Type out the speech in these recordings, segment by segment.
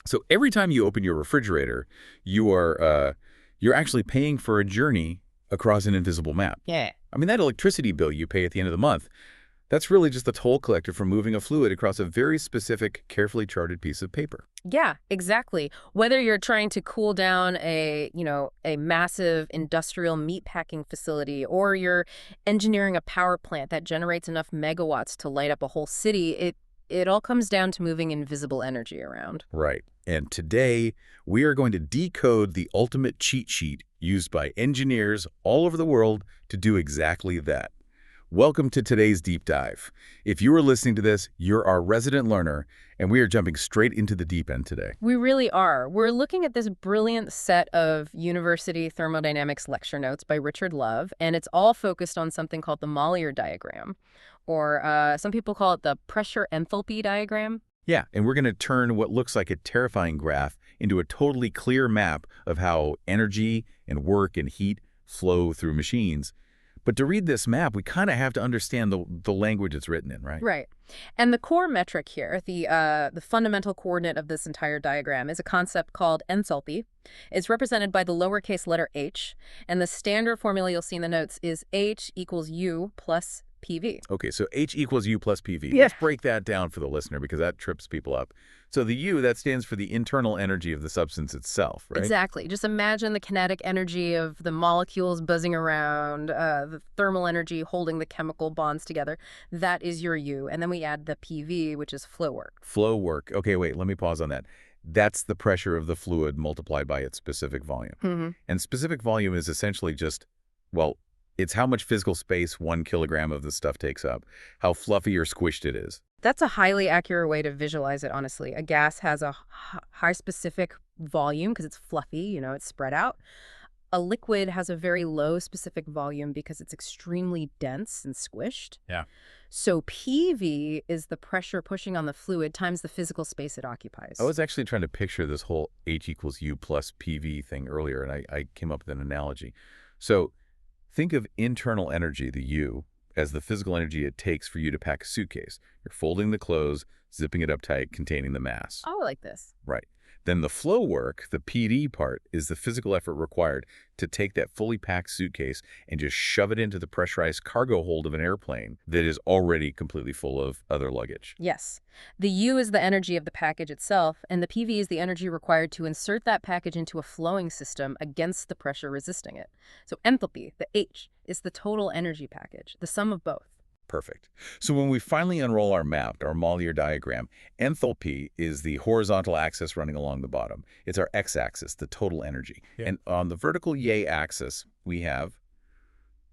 So every time you open your refrigerator, you're actually paying for a journey across an invisible map. Yeah. I mean, that electricity bill you pay at the end of the month, that's really just the toll collector for moving a fluid across a very specific, carefully charted piece of paper. Yeah, exactly. Whether you're trying to cool down a massive industrial meatpacking facility, or you're engineering a power plant that generates enough megawatts to light up a whole city, it all comes down to moving invisible energy around. Right. And today, we are going to decode the ultimate cheat sheet used by engineers all over the world to do exactly that. Welcome to today's deep dive. If you are listening to this, you're our resident learner, and we are jumping straight into the deep end today. We really are. We're looking at this brilliant set of university thermodynamics lecture notes by Richard Love, and it's all focused on something called the Maillard diagram, or some people call it the pressure enthalpy diagram. Yeah, and we're going to turn what looks like a terrifying graph into a totally clear map of how energy and work and heat flow through machines. But to read this map, we kind of have to understand the language it's written in, right? Right. And the core metric here, the fundamental coordinate of this entire diagram, is a concept called enthalpy. It's represented by the lowercase letter h, and the standard formula you'll see in the notes is H equals U plus PV. Okay, so H equals U plus PV. Yeah. Let's break that down for the listener because that trips people up. So the U, that stands for the internal energy of the substance itself, right? Exactly. Just imagine the kinetic energy of the molecules buzzing around, the thermal energy holding the chemical bonds together. That is your U. And then we add the PV, which is flow work. Flow work. Okay, wait, let me pause on that. That's the pressure of the fluid multiplied by its specific volume. Mm-hmm. And specific volume is essentially just, well, it's how much physical space 1 kilogram of the stuff takes up, how fluffy or squished it is. That's a highly accurate way to visualize it, honestly. A gas has a high specific volume because it's fluffy, it's spread out. A liquid has a very low specific volume because it's extremely dense and squished. Yeah. So PV is the pressure pushing on the fluid times the physical space it occupies. I was actually trying to picture this whole H equals U plus PV thing earlier, and I came up with an analogy. So think of internal energy, the U, as the physical energy it takes for you to pack a suitcase. You're folding the clothes, zipping it up tight, containing the mass. Oh, like this. Right. Then the flow work, the PD part, is the physical effort required to take that fully packed suitcase and just shove it into the pressurized cargo hold of an airplane that is already completely full of other luggage. Yes. The U is the energy of the package itself, and the PV is the energy required to insert that package into a flowing system against the pressure resisting it. So enthalpy, the H, is the total energy package, the sum of both. Perfect. So when we finally unroll our map, our Maillard diagram, enthalpy is the horizontal axis running along the bottom. It's our x-axis, the total energy. Yeah. And on the vertical y-axis, we have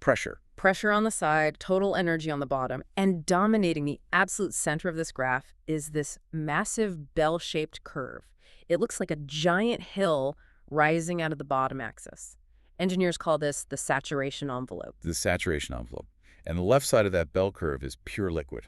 pressure. Pressure on the side, total energy on the bottom, and dominating the absolute center of this graph is this massive bell-shaped curve. It looks like a giant hill rising out of the bottom axis. Engineers call this the saturation envelope. The saturation envelope. And the left side of that bell curve is pure liquid.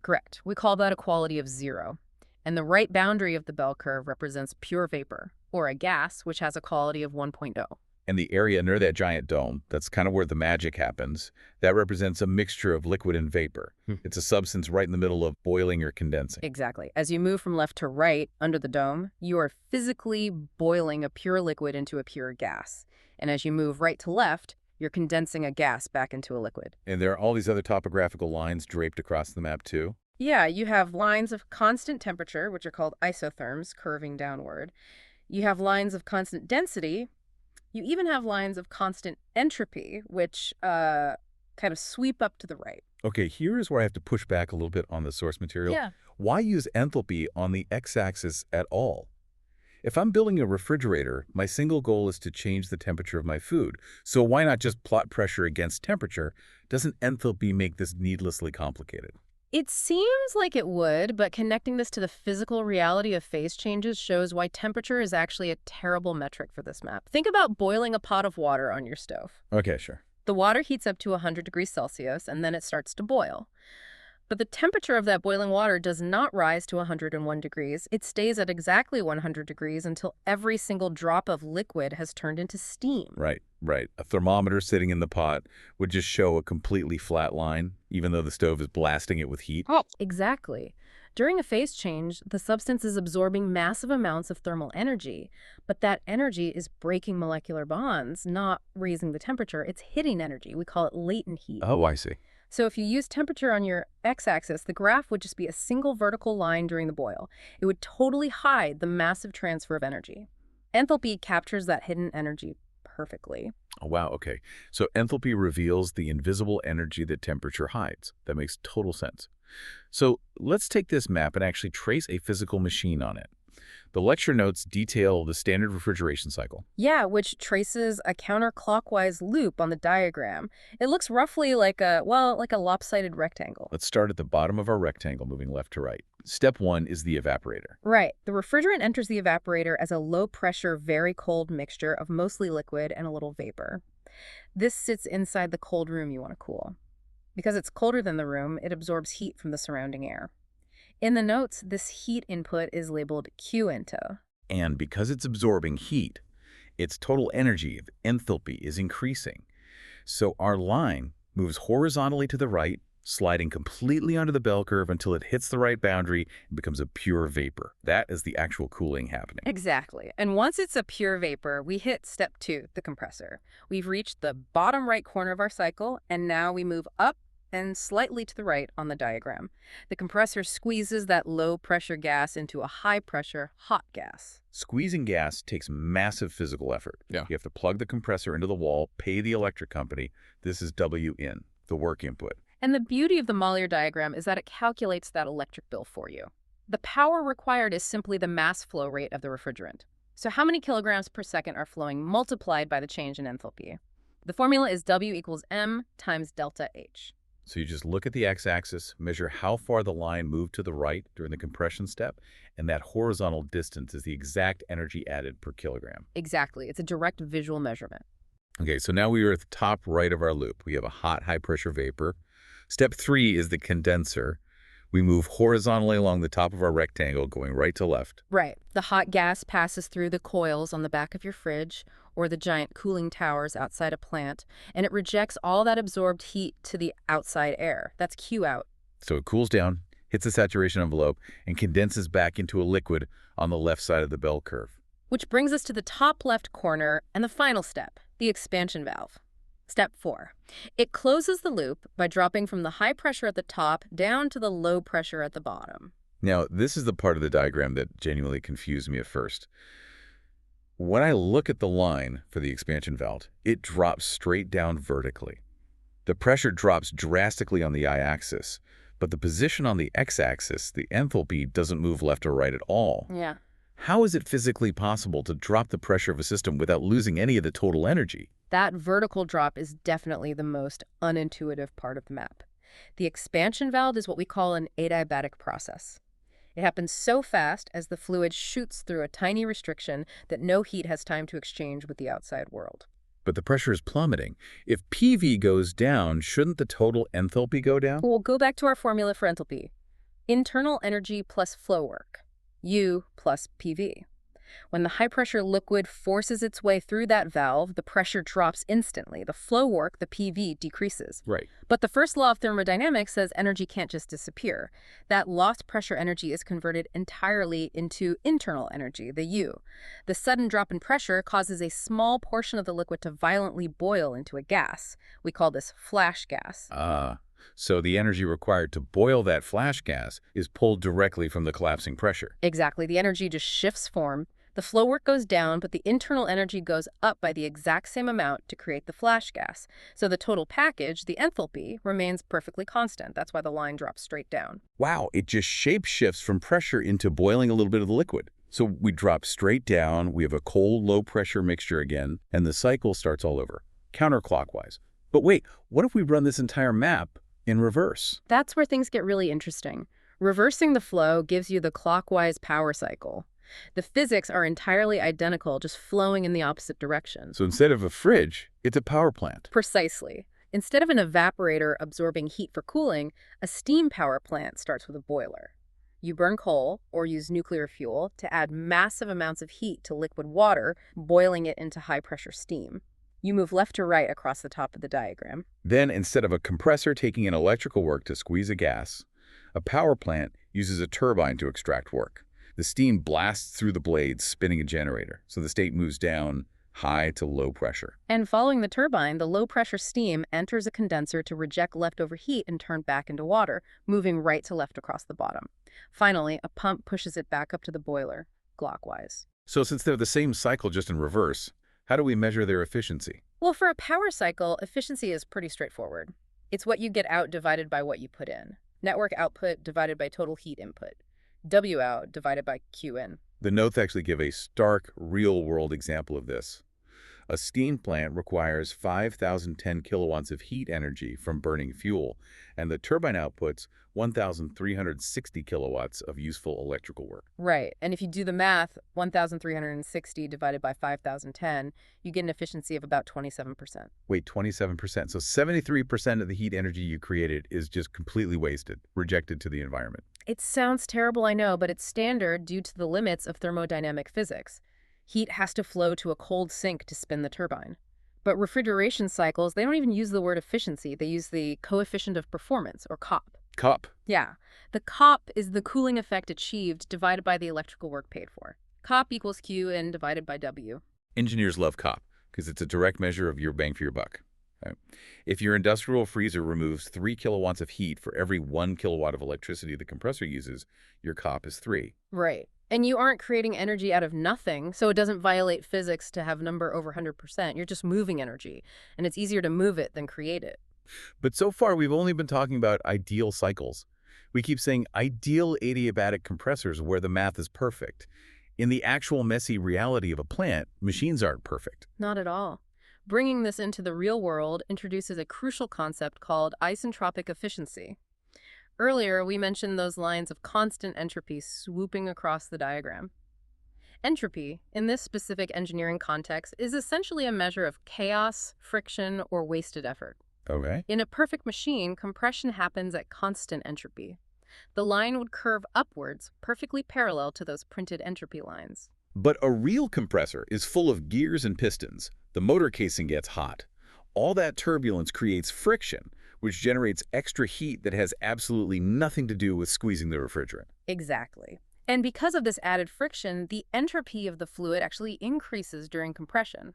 Correct. We call that a quality of 0. And the right boundary of the bell curve represents pure vapor, or a gas, which has a quality of 1.0. And the area near that giant dome, that's kind of where the magic happens, that represents a mixture of liquid and vapor. It's a substance right in the middle of boiling or condensing. Exactly. As you move from left to right under the dome, you are physically boiling a pure liquid into a pure gas. And as you move right to left, you're condensing a gas back into a liquid. And there are all these other topographical lines draped across the map, too. Yeah, you have lines of constant temperature, which are called isotherms, curving downward. You have lines of constant density. You even have lines of constant entropy, which kind of sweep up to the right. Okay, here's where I have to push back a little bit on the source material. Yeah. Why use enthalpy on the x-axis at all? If I'm building a refrigerator, my single goal is to change the temperature of my food. So why not just plot pressure against temperature? Doesn't enthalpy make this needlessly complicated? It seems like it would, but connecting this to the physical reality of phase changes shows why temperature is actually a terrible metric for this map. Think about boiling a pot of water on your stove. Okay, sure. The water heats up to 100 degrees Celsius, and then it starts to boil. But the temperature of that boiling water does not rise to 101 degrees. It stays at exactly 100 degrees until every single drop of liquid has turned into steam. Right. A thermometer sitting in the pot would just show a completely flat line, even though the stove is blasting it with heat. Oh, exactly. During a phase change, the substance is absorbing massive amounts of thermal energy, but that energy is breaking molecular bonds, not raising the temperature. It's hidden energy. We call it latent heat. Oh, I see. So if you use temperature on your x-axis, the graph would just be a single vertical line during the boil. It would totally hide the massive transfer of energy. Enthalpy captures that hidden energy perfectly. Oh, wow, okay. So enthalpy reveals the invisible energy that temperature hides. That makes total sense. So let's take this map and actually trace a physical machine on it. The lecture notes detail the standard refrigeration cycle. Yeah, which traces a counterclockwise loop on the diagram. It looks roughly like like a lopsided rectangle. Let's start at the bottom of our rectangle, moving left to right. Step 1 is the evaporator. Right. The refrigerant enters the evaporator as a low-pressure, very cold mixture of mostly liquid and a little vapor. This sits inside the cold room you want to cool. Because it's colder than the room, it absorbs heat from the surrounding air. In the notes, this heat input is labeled Q into. And because it's absorbing heat, its total energy of enthalpy is increasing. So our line moves horizontally to the right, sliding completely under the bell curve until it hits the right boundary and becomes a pure vapor. That is the actual cooling happening. Exactly. And once it's a pure vapor, we hit step 2, the compressor. We've reached the bottom right corner of our cycle, and now we move up and slightly to the right on the diagram. The compressor squeezes that low-pressure gas into a high-pressure hot gas. Squeezing gas takes massive physical effort. Yeah. You have to plug the compressor into the wall, pay the electric company. This is W in, the work input. And the beauty of the Mollier diagram is that it calculates that electric bill for you. The power required is simply the mass flow rate of the refrigerant. So how many kilograms per second are flowing multiplied by the change in enthalpy? The formula is W equals M times delta H. So you just look at the x-axis, measure how far the line moved to the right during the compression step, and that horizontal distance is the exact energy added per kilogram. Exactly. It's a direct visual measurement. Okay, so now we are at the top right of our loop. We have a hot, high-pressure vapor. Step 3 is the condenser. We move horizontally along the top of our rectangle, going right to left. Right. The hot gas passes through the coils on the back of your fridge or the giant cooling towers outside a plant, and it rejects all that absorbed heat to the outside air. That's Q out. So it cools down, hits the saturation envelope, and condenses back into a liquid on the left side of the bell curve. Which brings us to the top left corner and the final step, the expansion valve. Step 4. It closes the loop by dropping from the high pressure at the top down to the low pressure at the bottom. Now, this is the part of the diagram that genuinely confused me at first. When I look at the line for the expansion valve, it drops straight down vertically. The pressure drops drastically on the y-axis, but the position on the x-axis, the enthalpy, doesn't move left or right at all. Yeah. How is it physically possible to drop the pressure of a system without losing any of the total energy? That vertical drop is definitely the most unintuitive part of the map. The expansion valve is what we call an adiabatic process. It happens so fast as the fluid shoots through a tiny restriction that no heat has time to exchange with the outside world. But the pressure is plummeting. If PV goes down, shouldn't the total enthalpy go down? We'll go back to our formula for enthalpy. Internal energy plus flow work. U plus PV. When the high-pressure liquid forces its way through that valve, the pressure drops instantly. The flow work, the PV, decreases. Right. But the first law of thermodynamics says energy can't just disappear. That lost pressure energy is converted entirely into internal energy, the U. The sudden drop in pressure causes a small portion of the liquid to violently boil into a gas. We call this flash gas. So the energy required to boil that flash gas is pulled directly from the collapsing pressure. Exactly. The energy just shifts form. The flow work goes down, but the internal energy goes up by the exact same amount to create the flash gas. So the total package, the enthalpy, remains perfectly constant. That's why the line drops straight down. Wow, it just shape shifts from pressure into boiling a little bit of the liquid. So we drop straight down, we have a cold, low-pressure mixture again, and the cycle starts all over, counterclockwise. But wait, what if we run this entire map in reverse? That's where things get really interesting. Reversing the flow gives you the clockwise power cycle. The physics are entirely identical, just flowing in the opposite direction. So instead of a fridge, it's a power plant. Precisely. Instead of an evaporator absorbing heat for cooling, a steam power plant starts with a boiler. You burn coal or use nuclear fuel to add massive amounts of heat to liquid water, boiling it into high-pressure steam. You move left to right across the top of the diagram. Then, instead of a compressor taking in electrical work to squeeze a gas, a power plant uses a turbine to extract work. The steam blasts through the blades, spinning a generator, so the state moves down high to low pressure. And following the turbine, the low-pressure steam enters a condenser to reject leftover heat and turn back into water, moving right to left across the bottom. Finally, a pump pushes it back up to the boiler, clockwise. So since they're the same cycle just in reverse, how do we measure their efficiency? Well, for a power cycle, efficiency is pretty straightforward. It's what you get out divided by what you put in. Network output divided by total heat input. W out divided by Q in. The notes actually give a stark, real-world example of this. A steam plant requires 5,010 kilowatts of heat energy from burning fuel, and the turbine outputs 1,360 kilowatts of useful electrical work. Right. And if you do the math, 1,360 divided by 5,010, you get an efficiency of about 27%. Wait, 27%. So 73% of the heat energy you created is just completely wasted, rejected to the environment. It sounds terrible, I know, but it's standard due to the limits of thermodynamic physics. Heat has to flow to a cold sink to spin the turbine. But refrigeration cycles, they don't even use the word efficiency. They use the coefficient of performance, or COP. COP. Yeah. The COP is the cooling effect achieved divided by the electrical work paid for. COP equals Q in divided by W. Engineers love COP because it's a direct measure of your bang for your buck. Right? If your industrial freezer removes 3 kilowatts of heat for every 1 kilowatt of electricity the compressor uses, your COP is 3. Right. And you aren't creating energy out of nothing, so it doesn't violate physics to have number over 100%. You're just moving energy, and it's easier to move it than create it. But so far, we've only been talking about ideal cycles. We keep saying ideal adiabatic compressors where the math is perfect. In the actual messy reality of a plant, machines aren't perfect. Not at all. Bringing this into the real world introduces a crucial concept called isentropic efficiency. Earlier, we mentioned those lines of constant entropy swooping across the diagram. Entropy, in this specific engineering context, is essentially a measure of chaos, friction, or wasted effort. Okay. In a perfect machine, compression happens at constant entropy. The line would curve upwards, perfectly parallel to those printed entropy lines. But a real compressor is full of gears and pistons. The motor casing gets hot. All that turbulence creates friction, which generates extra heat that has absolutely nothing to do with squeezing the refrigerant. Exactly. And because of this added friction, the entropy of the fluid actually increases during compression.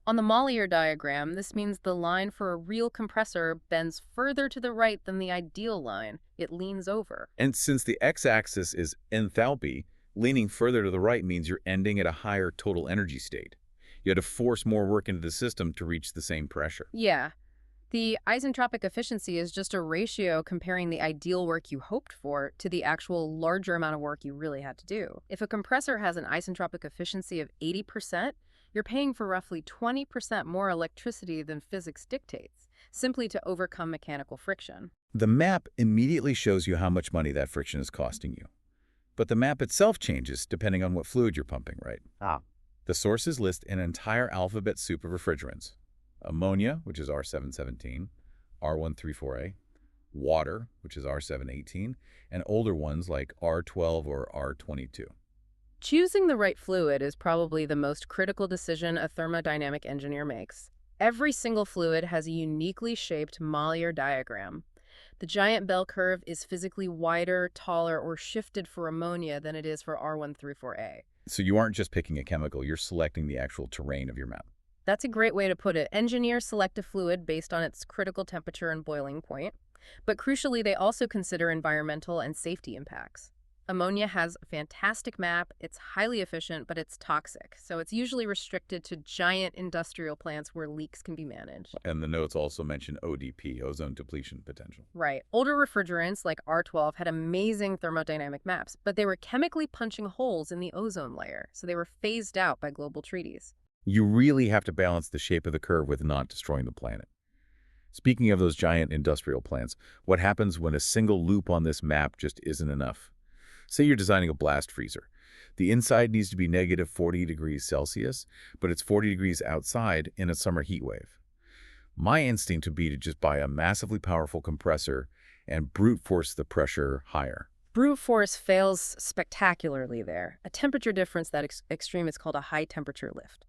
On the Mollier diagram, this means the line for a real compressor bends further to the right than the ideal line. It leans over. And since the x-axis is enthalpy, leaning further to the right means you're ending at a higher total energy state. You had to force more work into the system to reach the same pressure. Yeah. The isentropic efficiency is just a ratio comparing the ideal work you hoped for to the actual larger amount of work you really had to do. If a compressor has an isentropic efficiency of 80%, you're paying for roughly 20% more electricity than physics dictates, simply to overcome mechanical friction. The map immediately shows you how much money that friction is costing you. But the map itself changes depending on what fluid you're pumping, right? The sources list an entire alphabet soup of refrigerants. Ammonia, which is R717, R134A, water, which is R718, and older ones like R12 or R22. Choosing the right fluid is probably the most critical decision a thermodynamic engineer makes. Every single fluid has a uniquely shaped Mollier diagram. The giant bell curve is physically wider, taller, or shifted for ammonia than it is for R134A. So you aren't just picking a chemical, you're selecting the actual terrain of your map. That's a great way to put it. Engineers select a fluid based on its critical temperature and boiling point, but crucially, they also consider environmental and safety impacts. Ammonia has a fantastic map, it's highly efficient, but it's toxic, so it's usually restricted to giant industrial plants where leaks can be managed. And the notes also mention ODP, ozone depletion potential. Right. Older refrigerants like R12 had amazing thermodynamic maps, but they were chemically punching holes in the ozone layer, so they were phased out by global treaties. You really have to balance the shape of the curve with not destroying the planet. Speaking of those giant industrial plants, what happens when a single loop on this map just isn't enough? Say you're designing a blast freezer. The inside needs to be negative 40 degrees Celsius, but it's 40 degrees outside in a summer heat wave. My instinct would be to just buy a massively powerful compressor and brute force the pressure higher. Brute force fails spectacularly there. A temperature difference that extreme is called a high temperature lift.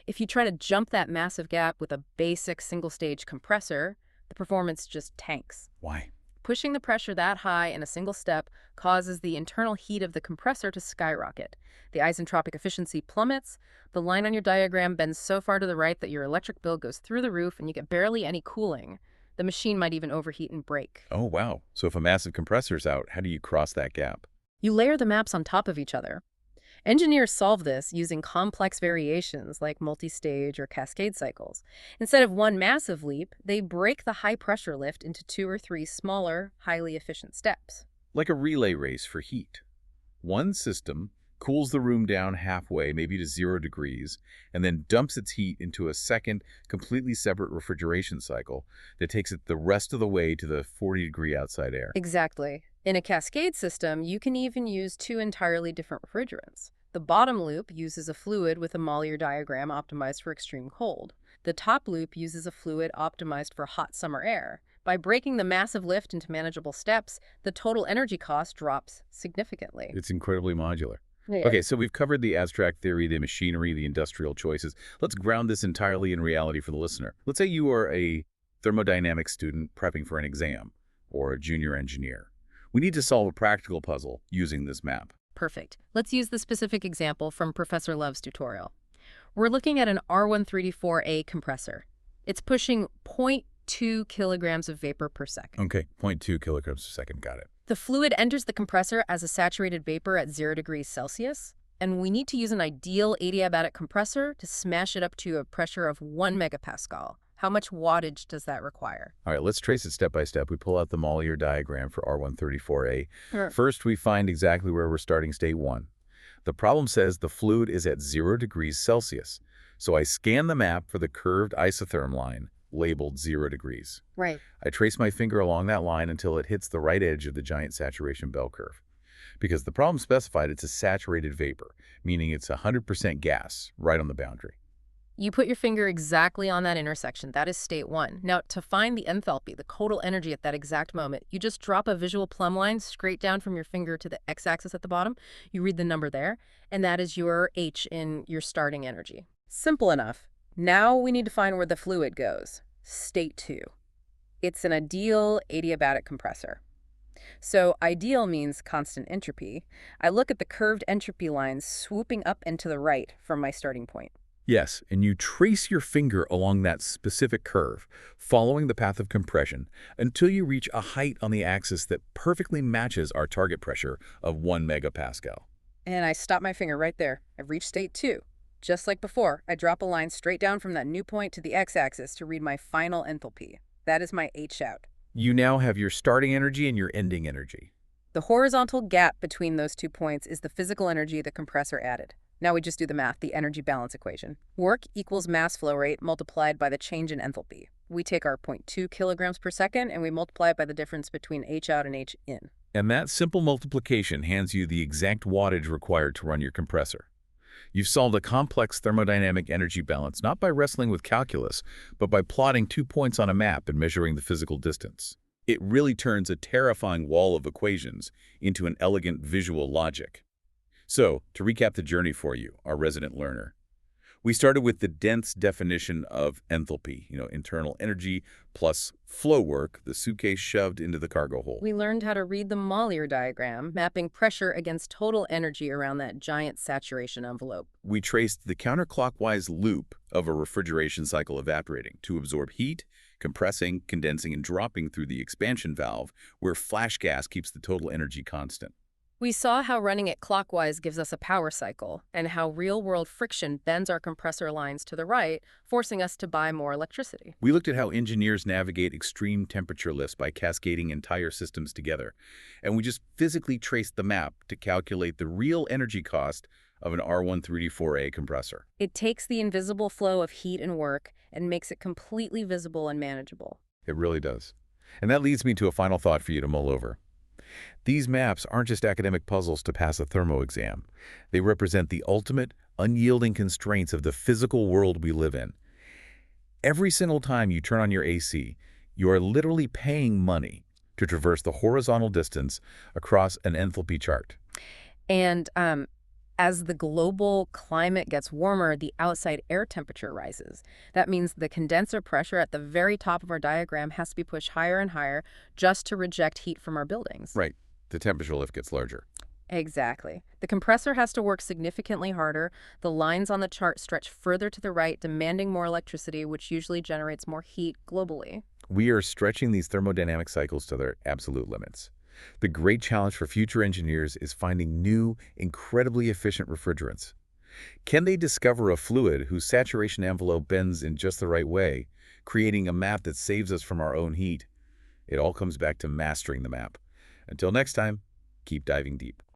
If you try to jump that massive gap with a basic single-stage compressor, the performance just tanks. Why? Pushing the pressure that high in a single step causes the internal heat of the compressor to skyrocket. The isentropic efficiency plummets. The line on your diagram bends so far to the right that your electric bill goes through the roof and you get barely any cooling. The machine might even overheat and break. Oh, wow. So if a massive compressor's out, how do you cross that gap? You layer the maps on top of each other. Engineers solve this using complex variations like multi-stage or cascade cycles. Instead of one massive leap, they break the high-pressure lift into 2 or 3 smaller, highly efficient steps. Like a relay race for heat. One system cools the room down halfway, maybe to 0 degrees, and then dumps its heat into a second, completely separate refrigeration cycle that takes it the rest of the way to the 40-degree outside air. Exactly. In a cascade system, you can even use 2 entirely different refrigerants. The bottom loop uses a fluid with a Mollier diagram optimized for extreme cold. The top loop uses a fluid optimized for hot summer air. By breaking the massive lift into manageable steps, the total energy cost drops significantly. It's incredibly modular. Yeah. Okay, so we've covered the abstract theory, the machinery, the industrial choices. Let's ground this entirely in reality for the listener. Let's say you are a thermodynamics student prepping for an exam, or a junior engineer. We need to solve a practical puzzle using this map. Perfect. Let's use the specific example from Professor Love's tutorial. We're looking at an R134A compressor. It's pushing 0.2 kilograms of vapor per second. Okay, 0.2 kilograms per second, got it. The fluid enters the compressor as a saturated vapor at 0 degrees Celsius, and we need to use an ideal adiabatic compressor to smash it up to a pressure of 1 megapascal. How much wattage does that require? All right, let's trace it step by step. We pull out the Mollier diagram for R134A. Sure. First, we find exactly where we're starting state 1. The problem says the fluid is at 0 degrees Celsius, so I scan the map for the curved isotherm line, labeled 0 degrees. Right. I trace my finger along that line until it hits the right edge of the giant saturation bell curve. Because the problem specified it's a saturated vapor, meaning it's 100% gas, right on the boundary. You put your finger exactly on that intersection. That is state 1. Now, to find the enthalpy, the total energy at that exact moment, you just drop a visual plumb line straight down from your finger to the x-axis at the bottom. You read the number there, and that is your H in your starting energy. Simple enough. Now we need to find where the fluid goes. State 2. It's an ideal adiabatic compressor. So ideal means constant entropy. I look at the curved entropy lines swooping up and to the right from my starting point. Yes, and you trace your finger along that specific curve, following the path of compression, until you reach a height on the axis that perfectly matches our target pressure of 1 megapascal. And I stop my finger right there. I've reached state 2. Just like before, I drop a line straight down from that new point to the x-axis to read my final enthalpy. That is my H out. You now have your starting energy and your ending energy. The horizontal gap between those 2 points is the physical energy the compressor added. Now we just do the math, the energy balance equation. Work equals mass flow rate multiplied by the change in enthalpy. We take our 0.2 kilograms per second and we multiply it by the difference between H out and H in. And that simple multiplication hands you the exact wattage required to run your compressor. You've solved a complex thermodynamic energy balance not by wrestling with calculus, but by plotting 2 points on a map and measuring the physical distance. It really turns a terrifying wall of equations into an elegant visual logic. So, to recap the journey for you, our resident learner, we started with the dense definition of enthalpy, internal energy plus flow work, the suitcase shoved into the cargo hold. We learned how to read the Mollier diagram, mapping pressure against total energy around that giant saturation envelope. We traced the counterclockwise loop of a refrigeration cycle evaporating to absorb heat, compressing, condensing, and dropping through the expansion valve, where flash gas keeps the total energy constant. We saw how running it clockwise gives us a power cycle, and how real-world friction bends our compressor lines to the right, forcing us to buy more electricity. We looked at how engineers navigate extreme temperature lifts by cascading entire systems together, and we just physically traced the map to calculate the real energy cost of an R134A compressor. It takes the invisible flow of heat and work and makes it completely visible and manageable. It really does. And that leads me to a final thought for you to mull over. These maps aren't just academic puzzles to pass a thermo exam. They represent the ultimate, unyielding constraints of the physical world we live in. Every single time you turn on your AC, you are literally paying money to traverse the horizontal distance across an enthalpy chart. And As the global climate gets warmer, the outside air temperature rises. That means the condenser pressure at the very top of our diagram has to be pushed higher and higher just to reject heat from our buildings. Right. The temperature lift gets larger. Exactly. The compressor has to work significantly harder. The lines on the chart stretch further to the right, demanding more electricity, which usually generates more heat globally. We are stretching these thermodynamic cycles to their absolute limits. The great challenge for future engineers is finding new, incredibly efficient refrigerants. Can they discover a fluid whose saturation envelope bends in just the right way, creating a map that saves us from our own heat? It all comes back to mastering the map. Until next time, keep diving deep.